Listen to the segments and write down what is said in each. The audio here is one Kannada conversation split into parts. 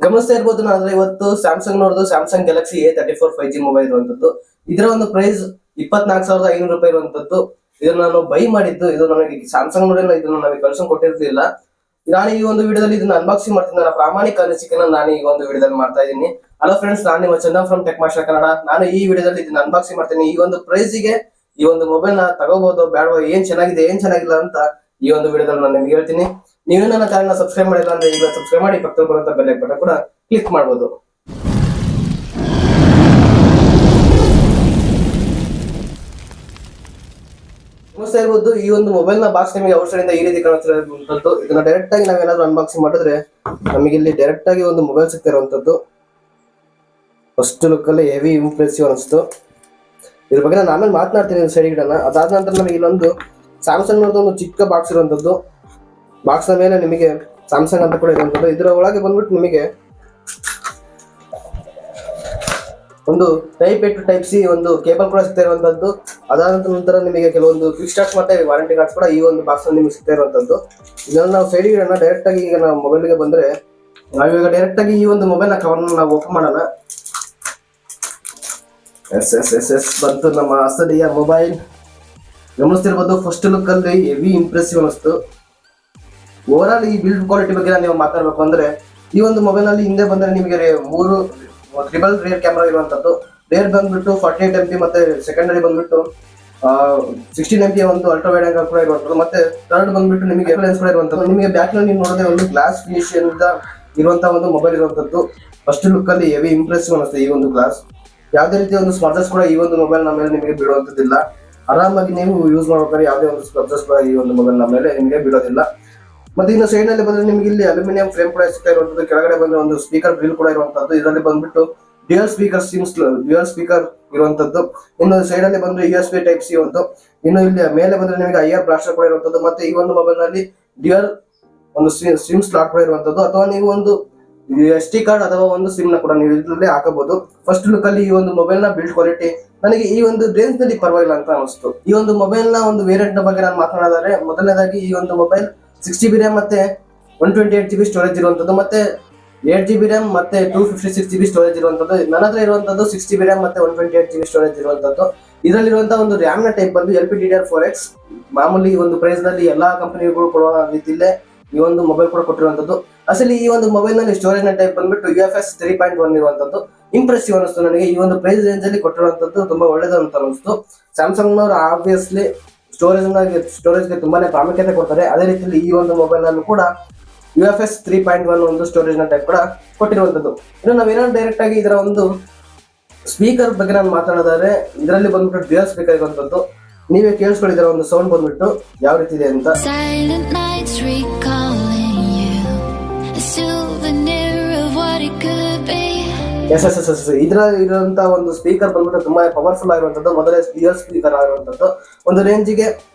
ಗಮನಿಸ್ತಾ ಇರ್ಬೋದು ನಾನು ಇವತ್ತು ಸ್ಯಾಮ್ಸಂಗ್ ನೋಡೋದು Samsung Galaxy A34 5G mobile ಇರುವಂತದ್ದು. ಇದರ ಒಂದು ಪ್ರೈಸ್ 24,500 ರೂಪಾಯಿ ಇರುವಂತದ್ದು. ಇದನ್ನ ನಾನು ಬೈ ಮಾಡಿದ್ದು. ಇದು ನನಗೆ ಸ್ಯಾಮ್ಸಂಗ್ ನೋಡಿಲ್ಲ, ಇದನ್ನ ನನಗೆ ಕಳ್ಸೊಂಡ್ ಕೊಟ್ಟಿರ್ಲಿಲ್ಲ. ನಾನು ಈ ಒಂದು ವಿಡಿಯೋದಲ್ಲಿ ಇದನ್ನ ಅನ್ಬಾಕ್ಸಿಂಗ್ ಮಾಡ್ತೀನಿ. ನನ್ನ ಪ್ರಾಮಾಣಿಕ ಅನಿಸಿಕೆನ ನಾನು ಈ ಒಂದು ವಿಡಿಯೋದಲ್ಲಿ ಮಾಡ್ತಾ ಇದ್ದೀನಿ. ಹಲೋ ಫ್ರೆಂಡ್ಸ್, ನಾನು ನಿಮ್ಮ Chandan from tech master Kannada. ನಾನು ಈ ವಿಡಿಯೋದಲ್ಲಿ ಇದನ್ನ ಅನ್ಬಾಕ್ಸಿಂಗ್ ಮಾಡ್ತೀನಿ. ಈ ಒಂದು ಪ್ರೈಸಿಗೆ ಈ ಒಂದು ಮೊಬೈಲ್ ನ ತಗೋಬಹುದು ಬೇಡವಾ, ಏನ್ ಚೆನ್ನಾಗಿದೆ ಏನ್ ಚೆನ್ನಾಗಿಲ್ಲ ಅಂತ ಈ ಒಂದು ವಿಡಿಯೋದಲ್ಲಿ ನಾನು ನಿಮ್ಗೆ ಹೇಳ್ತೀನಿ. ನೀವು ನನ್ನ ಚಾನಲ್ ಸಬ್ಸ್ಕ್ರೈಬ್ ಮಾಡಿಲ್ಲ ಅಂದ್ರೆ ಈಗ ಸಬ್ಸ್ಕ್ರೈಬ್ ಮಾಡಿ, ಪಕ್ಕದಲ್ಲಿ ಬರುವಂತ ಬೆಲ್ ಬಟನ್ ಕೂಡ ಕ್ಲಿಕ್ ಮಾಡಬಹುದು. ನೋಡ್ತಾ ಇರ್ಬೋದು, ಈ ಒಂದು ಮೊಬೈಲ್ ನ ಬಾಕ್ಸ್ ನಿಮಗೆ ಔಷಧ ಈ ರೀತಿ ಕಾಣಿಸ್ತಿರುವಂತದ್ದು. ಇದನ್ನ ಡೈರೆಕ್ಟ್ ಆಗಿ ನಾವೇನಾದ್ರೂ ಅನ್ಬಾಕ್ಸಿಂಗ್ ಮಾಡಿದ್ರೆ ನಮಗೆ ಇಲ್ಲಿ ಡೈರೆಕ್ಟ್ ಆಗಿ ಒಂದು ಮೊಬೈಲ್ ಸಿಗ್ತಿರುವಂತದ್ದು. ಫಸ್ಟ್ ಲುಕ್ ಅಲ್ಲಿ ಹೆವಿ ಇಂಪ್ರೆಸಿವ್ ಅನಿಸ್ತು. ಇದ್ರ ಬಗ್ಗೆ ನಾನು ಆಮೇಲೆ ಮಾತನಾಡ್ತೀನಿ ಸೈಡ್ ಗಿಡನ. ಅದಾದ ನಂತರ ನಮಗೆ ಇಲ್ಲೊಂದು ಸ್ಯಾಮ್ಸಂಗ್ ನೋಡಿದ ಒಂದು ಚಿಕ್ಕ ಬಾಕ್ಸ್ ಇರುವಂತದ್ದು. ಬಾಕ್ಸ್ ನ ಮೇಲೆ ನಿಮಗೆ ಸ್ಯಾಮ್ಸಂಗ್ ಅಂತ ಕೂಡ ಇರುವಂತದ್ದು. ಇದರ ಒಳಗೆ ಬಂದ್ಬಿಟ್ಟು ನಿಮಗೆ ಒಂದು type A to type C ಒಂದು ಕೇಬಲ್ ಕೂಡ ಸಿಗ್ತಾ ಇರುವಂತದ್ದು. ಅದಾದ ನಂತರ ನಿಮಗೆ ಕೆಲವೊಂದು ಕ್ವಿಕ್ ಸ್ಟಾರ್ಟ್ ಮತ್ತೆ ವಾರಂಟಿ ಕಾರ್ಡ್ಸ್ ಕೂಡ ಈ ಒಂದು ಬಾಕ್ಸ್ ನಲ್ಲಿ ನಿಮಗೆ ಸಿಗ್ತಾ ಇರುವಂತದ್ದು. ಇದನ್ನ ನಾವು ಸೈಡ್ ಗಿಡನ ಡೈರೆಕ್ಟ್ ಆಗಿ ಈಗ ನಾವು ಮೊಬೈಲ್ಗೆ ಬಂದ್ರೆ ನಾವೀಗ ಡೈರೆಕ್ಟ್ ಆಗಿ ಈ ಒಂದು ಮೊಬೈಲ್ ನ ಕವರ್ ನಾವು ಓಪನ್ ಮಾಡೋಣ. ಎಸ್ ಬಂತು ನಮ್ಮ ಅಸಲಿಯ ಮೊಬೈಲ್. ಗಮನಿಸ್ತಿರ್ಬೋದು, ಫಸ್ಟ್ ಲುಕ್ ಅಲ್ಲಿ ಹೆವಿ ಇಂಪ್ರೆಸಿವ್ ಅನಿಸ್ತು. ಓವರ್ ಆಲ್ ಈ ಬಿಲ್ಡ್ ಕ್ವಾಲಿಟಿ ಬಗ್ಗೆ ನೀವು ಮಾತಾಡ್ಬೇಕು ಅಂದ್ರೆ ಈ ಒಂದು ಮೊಬೈಲ್ ನಲ್ಲಿ ಹಿಂದೆ ಬಂದ್ರೆ ನಿಮಗೆ 3 ಟ್ರಿಬಲ್ ರೇರ್ ಕ್ಯಾಮ್ರಾ ಇರುವಂತದ್ದು. ರೇರ್ ಬಂದ್ಬಿಟ್ಟು 48 MP ಮತ್ತೆ ಸೆಕೆಂಡರಿ ಬಂದ್ಬಿಟ್ಟು 16 MP ಒಂದು ಅಲ್ಟ್ರಾ ವೈಡ್ ಆಂಗಲ್ ಕೂಡ ಇರುವಂತದ್ದು. ಮತ್ತೆ ಥರ್ಡ್ ಬಂದ್ಬಿಟ್ಟು ನಿಮಗೆ ಲೆನ್ಸ್ ಕೂಡ ಇರುವಂತದ್ದು. ನಿಮಗೆ ಬ್ಯಾಕ್ ನಲ್ಲಿ ನೀವು ನೋಡಿದ್ರೆ ಒಂದು ಗ್ಲಾಸ್ ಫಿನಿಶ್ ಇಂದ ಇರುವಂತಹ ಒಂದು ಮೊಬೈಲ್ ಇರುವಂತದ್ದು. ಫಸ್ಟ್ ಲುಕ್ ಅಲ್ಲಿ ಹೆವಿ ಇಂಪ್ರೆಸಿವ್ ಅನಿಸ್ತದೆ ಈ ಒಂದು ಗ್ಲಾಸ್. ಯಾವುದೇ ರೀತಿಯ ಒಂದು ಸ್ಪರ್ಧಸ್ ಕೂಡ ಈ ಒಂದು ಮೊಬೈಲ್ ನ ಮೇಲೆ ನಿಮಗೆ ಬೀಳುವಂತದ್ದಿಲ್ಲ. ಆರಾಮಾಗಿ ನೀವು ಯೂಸ್ ಮಾಡ್ಬೇಕಾದ್ರೆ ಯಾವುದೇ ಒಂದು ಸ್ಪರ್ಧಸ್ ಕೂಡ ಈ ಒಂದು ಮೊಬೈಲ್ ನ ಮೇಲೆ ನಿಮಗೆ ಬೀಳೋದಿಲ್ಲ. ಮತ್ತೆ ಇನ್ನು ಸೈಡ್ ನಲ್ಲಿ ಬಂದ್ರೆ ನಿಮಗೆ ಇಲ್ಲಿ ಅಲ್ಯೂಮಿನಿಯಂ ಫ್ರೇಮ್ ಕೂಡ ಸಿಗ್ತಾ ಇರುವಂತದ್ದು. ಕೆಳಗಡೆ ಬಂದ್ರೆ ಒಂದು ಸ್ಪೀಕರ್ ಗ್ರಿಲ್ ಕೂಡ ಇರುವಂತದ್ದು. ಇದರಲ್ಲಿ ಬಂದ್ಬಿಟ್ಟು ಡ್ಯುಯಲ್ ಸ್ಪೀಕರ್ ಇರುವಂತದ್ದು. ಇನ್ನು ಸೈಡ್ ಅಲ್ಲಿ ಬಂದ್ರೆ USB ಟೈಪ್ ಸಿ ಒಂದು. ಇನ್ನು ಇಲ್ಲಿ ಮೇಲೆ ಬಂದ್ರೆ ನಿಮಗೆ IR ಬ್ಲಾಸ್ಟರ್ ಕೂಡ ಇರುವಂತದ್ದು. ಮತ್ತೆ ಈ ಒಂದು ಮೊಬೈಲ್ ನಲ್ಲಿ ಡ್ಯುಯಲ್ ಒಂದು ಸಿಮ್ ಸ್ಲಾಟ್ ಕೂಡ ಇರುವಂತದ್ದು. ಅಥವಾ ನೀವು ಒಂದು SD ಕಾರ್ಡ್ ಅಥವಾ ಒಂದು ಸಿಮ್ ನ ಕೂಡ ನೀವು ಇದರಲ್ಲಿ ಹಾಕಬಹುದು. ಫಸ್ಟ್ ಲುಕ್ ಅಲ್ಲಿ ಈ ಒಂದು ಮೊಬೈಲ್ ನ ಬಿಲ್ಡ್ ಕ್ವಾಲಿಟಿ ನನಗೆ ಈ ಒಂದು ರೇಂಜ್ ನಲ್ಲಿ ಪರವಾಗಿಲ್ಲ ಅಂತ ಅನಿಸ್ತು. ಈ ಒಂದು ಮೊಬೈಲ್ ನ ಒಂದು ವೇರಿಯಂಟ್ ನ ಬಗ್ಗೆ ನಾನು ಮಾತನಾಡಿದರೆ, ಮೊದಲನೇದಾಗಿ ಈ ಒಂದು ಮೊಬೈಲ್ 6GB RAM ಮತ್ತೆ 128GB ಸ್ಟೋರೇಜ್ ಇರುವಂತದ್ದು. ಮತ್ತೆ 8GB RAM ಮತ್ತೆ 256GB ಸ್ಟೋರೇಜ್ ಇರುವಂತದ್ದು. ನನ್ನ ಹತ್ರ ಇರುವಂತದ್ದು 6GB RAM ಮತ್ತೆ 128GB ಸ್ಟೋರೇಜ್ ಇರುವಂತದ್ದು. ಇದರಲ್ಲಿರುವಂತಹ ಒಂದು ರ್ಯಾಮ್ ನ ಟೈಪ್ ಬಂದು LPDDR4X. ಮಾಮೂಲಿ ಒಂದು ಪ್ರೈಸ್ ನಲ್ಲಿ ಎಲ್ಲಾ ಕಂಪನಿಗಳು ಕೊಡುವ ರೀತಿಯಲ್ಲೇ ಈ ಒಂದು ಮೊಬೈಲ್ ಕೂಡ ಕೊಟ್ಟಿರುವಂತದ್ದು. ಅಸಲಿ ಈ ಒಂದು ಮೊಬೈಲ್ ನಲ್ಲಿ ಸ್ಟೋರೇಜ್ ನ ಟೈಪ್ ಬಂದ್ಬಿಟ್ಟು UFS 3.1 ಇರುವಂತದ್ದು. ಇಂಪ್ರೆಸಿವ್ ಅನಿಸ್ತು ನನಗೆ. ಈ ಒಂದು ಪ್ರೈಸ್ ರೇಂಜ್ ಅಲ್ಲಿ ಕೊಟ್ಟಿರುವಂತದ್ದು ತುಂಬಾ ಒಳ್ಳೇದು ಅಂತ ಅನಿಸ್ತು. ಸ್ಯಾಮ್ಸಂಗ್ ನವರು ಆಬ್ವಿಯಸ್ಲಿ ಸ್ಟೋರೇಜ್ಗೆ ತುಂಬಾನೇ ಪ್ರಾಮುಖ್ಯತೆ ಕೊಡ್ತಾರೆ. ಅದೇ ರೀತಿಯಲ್ಲಿ ಈ ಒಂದು ಮೊಬೈಲ್ ನಲ್ಲೂ ಕೂಡ UFS 3.1 ಒಂದು ಸ್ಟೋರೇಜ್ ನ ಟೈಪ್ ಕೂಡ ಕೊಟ್ಟಿರುವಂತದ್ದು. ಇನ್ನು ನಾವೇನಾದ್ರು ಡೈರೆಕ್ಟ್ ಆಗಿ ಇದರ ಒಂದು ಸ್ಪೀಕರ್ ಬಗ್ಗೆ ನಾನು ಮಾತನಾಡಿದರೆ, ಇದರಲ್ಲಿ ಬಂದ್ಬಿಟ್ಟು ಡ್ಯುಯಲ್ ಸ್ಪೀಕರ್ ಇರುವಂತದ್ದು. ನೀವೇ ಕೇಳಿಸ್ಕೊಂಡಿದ್ದೀರ ಒಂದು ಸೌಂಡ್ ಬಂದ್ಬಿಟ್ಟು ಯಾವ ರೀತಿ ಇದೆ ಅಂತ. ಇದರ ಇರುವಂತ ಒಂದು ಸ್ಪೀಕರ್ ಬಂದ್ಬಿಟ್ಟು ತುಂಬಾ ಪವರ್ಫುಲ್ ಆಗಿರುವಂತದ್ದು. ಮೊದಲೇ ಡ್ಯುಯಲ್ ಸ್ಪೀಕರ್ ಆಗಿರುವಂತದ್ದು. ಒಂದು ರೇಂಜಿಗೆ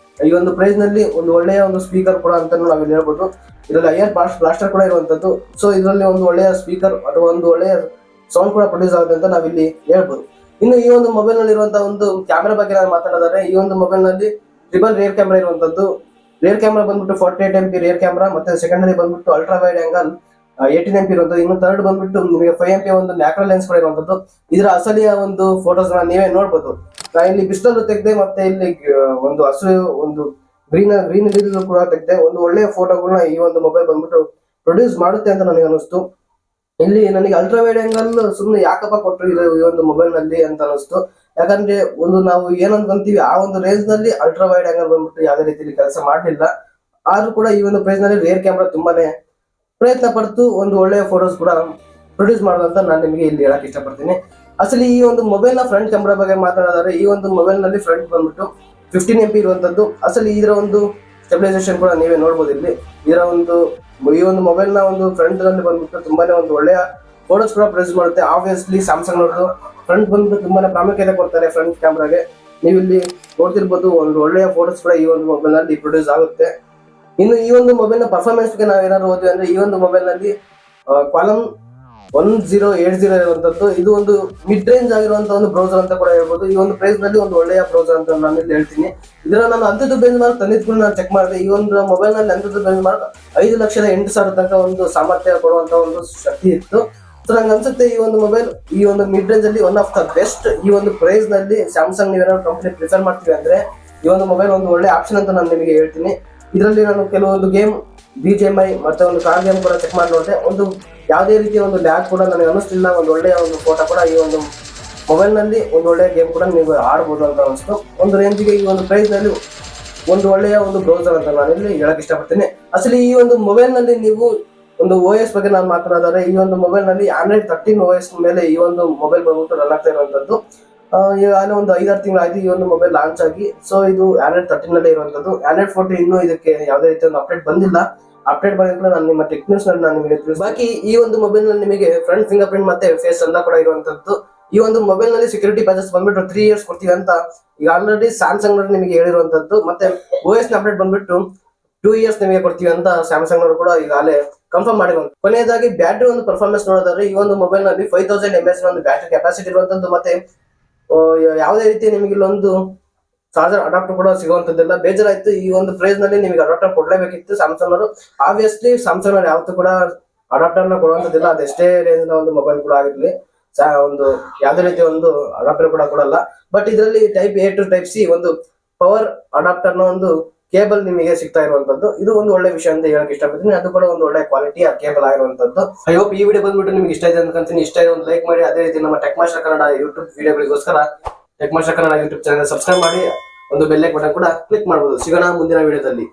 ಈ ಒಂದು ಪ್ರೈಸ್ ನಲ್ಲಿ ಒಂದು ಒಳ್ಳೆಯ ಒಂದು ಸ್ಪೀಕರ್ ಕೂಡ ಅಂತ ನಾವಿಲ್ಲಿ ಹೇಳ್ಬೋದು. ಇದರಲ್ಲಿ IR ಬ್ಲಾಸ್ಟರ್ ಕೂಡ ಇರುವಂತದ್ದು. ಸೊ ಇದರಲ್ಲಿ ಒಂದು ಒಳ್ಳೆಯ ಸ್ಪೀಕರ್ ಅಥವಾ ಒಂದು ಒಳ್ಳೆಯ ಸೌಂಡ್ ಕೂಡ ಪ್ರೊಡ್ಯೂಸ್ ಆಗುತ್ತೆ ಅಂತ ನಾವಿಲ್ಲಿ ಹೇಳ್ಬೋದು. ಇನ್ನು ಈ ಒಂದು ಮೊಬೈಲ್ ನಲ್ಲಿ ಇರುವಂತಹ ಒಂದು ಕ್ಯಾಮೆರಾ ಬಗ್ಗೆ ನಾನು ಮಾತಾಡಿದರೆ, ಈ ಒಂದು ಮೊಬೈಲ್ ನಲ್ಲಿ ಟ್ರಿಬಲ್ ರೇರ್ ಕ್ಯಾಮೆರಾ ಇರುವಂತದ್ದು. ರೇರ್ ಕ್ಯಾಮೆರಾ ಬಂದ್ಬಿಟ್ಟು 48 MP ರೇರ್ ಕ್ಯಾಮೆರಾ ಮತ್ತೆ ಸೆಕೆಂಡರಿ ಬಂದ್ಬಿಟ್ಟು ಅಲ್ಟ್ರಾ ವೈಡ್ ಆಂಗಲ್ 18 MP ಇರುವಂತದ್ದು. ಇನ್ನು ಥರ್ಡ್ ಬಂದ್ಬಿಟ್ಟು ನಿಮಗೆ 5 MP ಒಂದು ಮ್ಯಾಕ್ರೋ ಲೆನ್ಸ್ ಕೂಡ ಇರುವಂತದ್ದು. ಇದರ ಅಸಲಿಯ ಒಂದು ಫೋಟೋಸ್ ನೀವೇ ನೋಡ್ಬೋದು. ಇಲ್ಲಿ ಬಿಸಿಲಲ್ಲೂ ತೆಗೆದೆ, ಮತ್ತೆ ಇಲ್ಲಿ ಒಂದು ಹಸಿರು ಒಂದು ಗ್ರೀನ್ ಕೂಡ ತೆಗೆದೆ. ಒಂದು ಒಳ್ಳೆಯ ಫೋಟೋಗಳನ್ನ ಈ ಒಂದು ಮೊಬೈಲ್ ಬಂದ್ಬಿಟ್ಟು ಪ್ರೊಡ್ಯೂಸ್ ಮಾಡುತ್ತೆ ಅಂತ ನನಗೆ ಅನಿಸ್ತು. ಇಲ್ಲಿ ನನಗೆ ಅಲ್ಟ್ರಾ ವೈಡ್ ಆಂಗಲ್ ಸುಮ್ಮನೆ ಯಾಕಪ್ಪ ಕೊಟ್ಟರು ಈ ಒಂದು ಮೊಬೈಲ್ ನಲ್ಲಿ ಅಂತ ಅನಿಸ್ತು. ಯಾಕಂದ್ರೆ ಒಂದು ನಾವು ಏನಂತೀವಿ ಆ ಒಂದು ರೇಂಜ್ ನಲ್ಲಿ ಅಲ್ಟ್ರಾ ವೈಡ್ ಆಂಗಲ್ ಬಂದ್ಬಿಟ್ಟು ಯಾವುದೇ ರೀತಿಯಲ್ಲಿ ಕೆಲಸ ಮಾಡಲಿಲ್ಲ. ಆದ್ರೂ ಕೂಡ ಈ ಒಂದು ಪ್ರೈಸ್ ನಲ್ಲಿ ರೇರ್ ಕ್ಯಾಮ್ರಾ ತುಂಬಾನೇ ಪ್ರಯತ್ನ ಪಡ್ತು ಒಂದು ಒಳ್ಳೆಯ ಫೋಟೋಸ್ ಕೂಡ ಪ್ರೊಡ್ಯೂಸ್ ಮಾಡೋದಂತ ನಾನು ನಿಮಗೆ ಇಲ್ಲಿ ಹೇಳಕ್ ಇಷ್ಟಪಡ್ತೀನಿ. ಅಸಲಿ ಈ ಒಂದು ಮೊಬೈಲ್ ನ ಫ್ರಂಟ್ ಕ್ಯಾಮ್ರಾ ಬಗ್ಗೆ ಮಾತನಾಡಿದರೆ, ಈ ಒಂದು ಮೊಬೈಲ್ ನಲ್ಲಿ ಫ್ರಂಟ್ ಬಂದ್ಬಿಟ್ಟು 15 MP ಇರುವಂತದ್ದು. ಅಸಲಿ ಇದರ ಒಂದು ಸ್ಟೆಬಿಲೈಸೇಷನ್ ಕೂಡ ನೀವೇ ನೋಡ್ಬೋದು ಇಲ್ಲಿ. ಈ ಒಂದು ಮೊಬೈಲ್ ನ ಒಂದು ಫ್ರಂಟ್ ನಲ್ಲಿ ಬಂದ್ಬಿಟ್ಟು ತುಂಬಾನೇ ಒಂದು ಒಳ್ಳೆಯ ಫೋಟೋಸ್ ಕೂಡ ಪ್ರೊಡ್ಯೂಸ್ ಮಾಡುತ್ತೆ. ಆಬ್ವಿಯಸ್ಲಿ ಸ್ಯಾಮ್ಸಂಗ್ ನೋಡೋದು ಫ್ರಂಟ್ ಬಂದ್ಬಿಟ್ಟು ತುಂಬಾನೇ ಪ್ರಾಮುಖ್ಯತೆ ಕೊಡ್ತಾರೆ ಫ್ರಂಟ್ ಕ್ಯಾಮ್ರಾಗೆ. ನೀವು ಇಲ್ಲಿ ನೋಡ್ತಿರ್ಬೋದು, ಒಂದು ಒಳ್ಳೆಯ ಫೋಟೋಸ್ ಕೂಡ ಈ ಒಂದು ಮೊಬೈಲ್ ನಲ್ಲಿ ಪ್ರೊಡ್ಯೂಸ್ ಆಗುತ್ತೆ. ಇನ್ನು ಈ ಒಂದು ಮೊಬೈಲ್ ನ ಪರ್ಫಾರ್ಮೆನ್ಸ್ ಗೆ ನಾವು ಏನಾದ್ರು ಹೋದ್ವಿ ಅಂದ್ರೆ, ಈ ಒಂದು ಮೊಬೈಲ್ ನಲ್ಲಿ ಕ್ವಾಲಮ್ 1080 ಇರುವಂತದ್ದು. ಇದು ಒಂದು ಮಿಡ್ ರೇಂಜ್ ಆಗಿರುವಂತಹ ಒಂದು ಬ್ರೌಸರ್ ಅಂತ ಕೂಡ ಹೇಳ್ಬೋದು. ಈ ಒಂದು ಪ್ರೈಸ್ ನಲ್ಲಿ ಒಂದು ಒಳ್ಳೆಯ ಬ್ರೌಸರ್ ಅಂತ ನಾನು ಇಲ್ಲಿ ಹೇಳ್ತೀನಿ. ಇದರ ನಾನು ಅಂಥದ್ದು ಬೆಂಚ್ ಮಾರ್ಕ್ ತಂದಿದ್ಕೊಂಡು ನಾನು ಚೆಕ್ ಮಾಡಿದೆ. ಈ ಒಂದು ಮೊಬೈಲ್ ನಲ್ಲಿ ಅಂಥದ್ದು ಬೆಂಚ್ ಮಾರ್ಕ್ 5,08,000 ತನಕ ಒಂದು ಸಾಮರ್ಥ್ಯ ಕೊಡುವಂತ ಒಂದು ಶಕ್ತಿ ಇತ್ತು. ಸೊ ನಂಗೆ ಅನ್ಸುತ್ತೆ ಈ ಒಂದು ಮೊಬೈಲ್ ಈ ಒಂದು ಮಿಡ್ ರೇಂಜ್ ಅಲ್ಲಿ ಒನ್ ಆಫ್ ದ ಬೆಸ್ಟ್. ಈ ಒಂದು ಪ್ರೈಸ್ ನಲ್ಲಿ ಸ್ಯಾಮ್ಸಂಗ್ ನೀವೇನಾದ್ರು ಕಂಪನಿ ಪ್ರಿಫರ್ ಮಾಡ್ತೀವಿ ಅಂದ್ರೆ ಈ ಒಂದು ಮೊಬೈಲ್ ಒಂದು ಒಳ್ಳೆ ಆಪ್ಷನ್ ಅಂತ ನಾನು ನಿಮಗೆ ಹೇಳ್ತೀನಿ. ಇದರಲ್ಲಿ ನಾನು ಕೆಲವೊಂದು ಗೇಮ್ BGMI ಮತ್ತೆ ಒಂದು ಕಾರ್ ಗೇಮ್ ಕೂಡ ಚೆಕ್ ಮಾಡಿ ನೋಡಿದೆ. ಒಂದು ಯಾವುದೇ ರೀತಿಯ ಒಂದು ಲ್ಯಾಗ್ ಕೂಡ ನನಗೆ ಅನ್ನಿಸ್ತಿಲ್ಲ. ಒಂದು ಒಳ್ಳೆಯ ಒಂದು ಫೋಟೋ ಕೂಡ ಈ ಒಂದು ಮೊಬೈಲ್ ನಲ್ಲಿ ಒಂದು ಒಳ್ಳೆಯ ಗೇಮ್ ಕೂಡ ನೀವು ಆಡ್ಬೋದು ಅಂತ ಅನಿಸ್ತು. ಒಂದು ರೇಂಜ್ಗೆ ಈ ಒಂದು ಪ್ರೈಸ್ ನಲ್ಲಿ ಒಂದು ಒಳ್ಳೆಯ ಒಂದು ಬ್ರೌಸರ್ ಅಂತ ನಾನು ಇಲ್ಲಿ ಹೇಳಕ್ ಇಷ್ಟಪಡ್ತೀನಿ. ಅಸಲಿ ಈ ಒಂದು ಮೊಬೈಲ್ ನಲ್ಲಿ ನೀವು ಒಂದು OS ಬಗ್ಗೆ ನಾನು ಮಾತನಾಡಿದರೆ ಈ ಒಂದು ಮೊಬೈಲ್ ನಲ್ಲಿ Android 13 OS ಮೇಲೆ ಈ ಒಂದು ಮೊಬೈಲ್ ಬಂದ್ಬಿಟ್ಟು ರನ್ ಆಗ್ತಾ ಇರುವಂತದ್ದು. ಈಗಾಗಲೇ ಒಂದು 5-6 ತಿಂಗಳಾಯ್ತು ಈ ಒಂದು ಮೊಬೈಲ್ ಲಾಂಚ್ ಆಗಿ. ಸೊ ಇದು Android 13 ನಲ್ಲೇ ಇರುವಂತದ್ದು. Android 14 ಇನ್ನೂ ಇದಕ್ಕೆ ಯಾವುದೇ ರೀತಿಯ ಒಂದು ಅಪ್ಡೇಟ್ ಬಂದಿಲ್ಲ. ಅಪ್ಡೇಟ್ ಬಂದಿದ್ರೆ ನಾನು ನಿಮ್ಮ ಟೆಕ್ ನ್ಯೂಸ್ ನಲ್ಲಿ ನಾನು ನಿಮಗೆ ತಿಳಿಸಿ. ಬಾಕಿ ಈ ಒಂದು ಮೊಬೈಲ್ ನಲ್ಲಿ ನಿಮಗೆ ಫ್ರಂಟ್ ಫಿಂಗರ್ ಪ್ರಿಂಟ್ ಮತ್ತೆ ಫೇಸ್ ಎಲ್ಲ ಕೂಡ ಇರುವಂತದ್ದು. ಈ ಒಂದು ಮೊಬೈಲ್ ನಲ್ಲಿ ಸೆಕ್ಯೂರಿಟಿ ಪ್ಯಾಚಸ್ ಬಂದ್ಬಿಟ್ಟು 3 ಇಯರ್ಸ್ ಕೊಡ್ತೀವಿ ಅಂತ ಈಗ ಆಲ್ರೆಡಿ ಸ್ಯಾಮ್ಸಂಗ್ ನವರು ನಿಮಗೆ ಹೇಳಿರುವಂತದ್ದು. ಮತ್ತೆ OS ನ ಅಪ್ಡೇಟ್ ಬಂದ್ಬಿಟ್ಟು 2 ಇಯರ್ಸ್ ನಿಮಗೆ ಕೊಡ್ತೀವಿ ಅಂತ ಸ್ಯಾಮ್ಸಂಗ್ ನವರು ಕೂಡ ಈಗಾಗಲೇ ಕನ್ಫರ್ಮ್ ಮಾಡಿರುವಂತ. ಕೊನೆಯದಾಗಿ ಬ್ಯಾಟರಿ ಒಂದು ಪರ್ಫಾರ್ಮೆನ್ಸ್ ನೋಡೋದಾದ್ರೆ ಈ ಒಂದು ಮೊಬೈಲ್ ನಲ್ಲಿ 5000 mAh ಒಂದು ಬ್ಯಾಟರಿ ಕೆಪಾಸಿಟಿ ಇರುವಂತದ್ದು. ಮತ್ತೆ ಯಾವುದೇ ರೀತಿ ನಿಮಗೆ ಇಲ್ಲೊಂದು ಚಾರ್ಜರ್ ಅಡಾಪ್ಟರ್ ಕೂಡ ಸಿಗುವಂತದ್ದೆಲ್ಲ ಬೇಜಾರಾಯ್ತು. ಈ ಒಂದು ಪ್ರೈಸ್ ನಲ್ಲಿ ನಿಮಗೆ ಅಡಾಪ್ಟರ್ ಕೊಡ್ಲೇಬೇಕಿತ್ತು ಸ್ಯಾಮ್ಸಂಗ್ ಅವರು. ಆಬ್ವಿಯಸ್ಲಿ ಸ್ಯಾಮ್ಸಂಗ್ ಅವರು ಯಾವತ್ತೂ ಕೂಡ ಅಡಾಪ್ಟರ್ ನ ಕೊಡುವಂತದ್ದಿಲ್ಲ. ಅದೆಷ್ಟೇ ರೇಂಜ್ ನ ಒಂದು ಮೊಬೈಲ್ ಕೂಡ ಆಗಿರ್ಲಿ ಒಂದು ಯಾವುದೇ ರೀತಿಯ ಒಂದು ಅಡಾಪ್ಟರ್ ಕೂಡ ಕೊಡಲ್ಲ. ಬಟ್ ಇದರಲ್ಲಿ Type A to Type C ಒಂದು ಪವರ್ ಅಡಾಪ್ಟರ್ ನ ಒಂದು ಕೇಬಲ್ ನಿಮಗೆ ಸಿಗ್ತಾ ಇರುವಂತದ್ದು. ಇದು ಒಂದು ಒಳ್ಳೆ ವಿಷಯ ಅಂತ ಹೇಳಕ್ ಇಷ್ಟಪಡ್ತೀನಿ. ಅದು ಕೂಡ ಒಂದು ಒಳ್ಳೆ ಕ್ವಾಲಿಟಿಯ ಕೇಬಲ್ ಆಗಿರುವಂತದ್ದು. ಐ ಹೋಪ್ ಈ ವಿಡಿಯೋ ಬಂದ್ಬಿಟ್ಟು ನಿಮ್ಗೆ ಇಷ್ಟ ಇದೆ ಅನ್ಕೊಂತೀನಿ. ಇಷ್ಟ ಇದೆ ಒಂದು ಲೈಕ್ ಮಾಡಿ. ಅದೇ ರೀತಿ ನಮ್ಮ ಟೆಕ್ ಮಾಸ್ಟರ್ ಕನ್ನಡ ಯೂಟ್ಯೂಬ್ ವಿಡಿಯೋಗಳಿಗೋಸ್ಕರ tech master Kannada YouTube channel subscribe ಮಾಡಿ ಒಂದು ಬೆಲ್ ಐಕಾನ್ ಬಟನ್ ಕೂಡ ಕ್ಲಿಕ್ ಮಾಡಬಹುದು. ಸಿಗೋಣ ಮುಂದಿನ ವಿಡಿಯೋದಲ್ಲಿ.